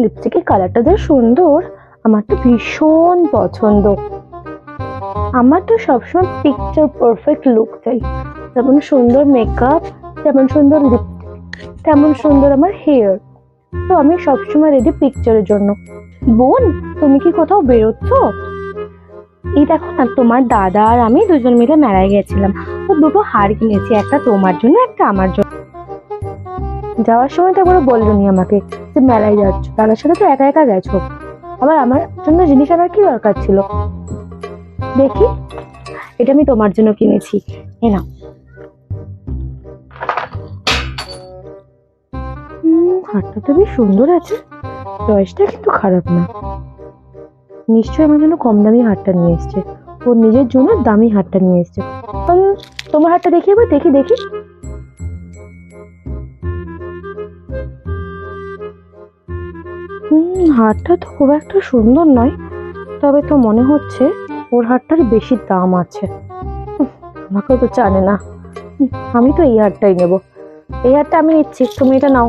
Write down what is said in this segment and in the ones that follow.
লিপস্টিকের কালারটা যে সুন্দর, আমার তো ভীষণ পছন্দ। আমার তো সবসময় পিকচার পারফেক্ট লুক চাই। যেমন সুন্দর মেকআপ, যেমন সুন্দর লিপস্টিক, তেমন সুন্দর আমার হেয়ার। তো আমি সবসময় রেডি পিকচারের জন্য। বোন, তুমি কি কোথাও বেরোচ্ছ? এই দেখো না, তোমার দাদা আর আমি দুজন মিলে মেলায় গেছিলাম। তো দুটো হার কিনেছি, একটা তোমার জন্য, একটা আমার জন্য। যাওয়ার সময় তো একবার বললনি আমাকে যে মেলায় যাচ্ছ, দাদার সাথে তো একা একা গেছো। আবার আমার জন্য জিনিস আনার কি দরকার ছিল? দেখি, এটা আমি তোমার জন্য কিনেছি, এ নাও। হারটা তো বেশ সুন্দর আছে, চয়েসটা কিন্তু খারাপ না। নিশ্চয়ই আমার জন্য কম দামি হারটা নিয়ে এসছে, ওর নিজের জন্য দামি হারটা নিয়ে এসছে। তোমার হারটা দেখি, এবার দেখি দেখি। হারটা তো খুব একটা সুন্দর নয়, তবে তো মনে হচ্ছে ওর হারটার বেশি দাম আছে। আমাকে তো জানে না। আমি তো এই হারটাই নেব। এই হারটা আমি নিচ্ছি, তুমি এটা নাও।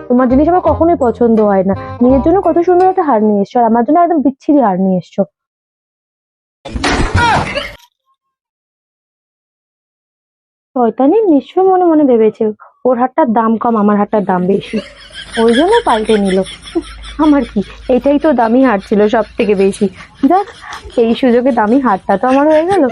তোমার জিনিস আমার কখনোই পছন্দ হয় না। নিজের জন্য কত সুন্দর একটা হার নিয়ে এসছো, আর আমার জন্য একদম বিচ্ছিরি হার নিয়ে এসছো। শয়তানি নিশ্চয়ই মনে মনে ভেবেছে ওর হারটার দাম কম, আমার হারটার দাম বেশি, ওই জন্য পাল্টে নিল। আমার কি, এটাই তো দামি হার ছিল সব থেকে বেশি। যাক, এই সুযোগে দামি হারটা তো আমার হয়ে গেল।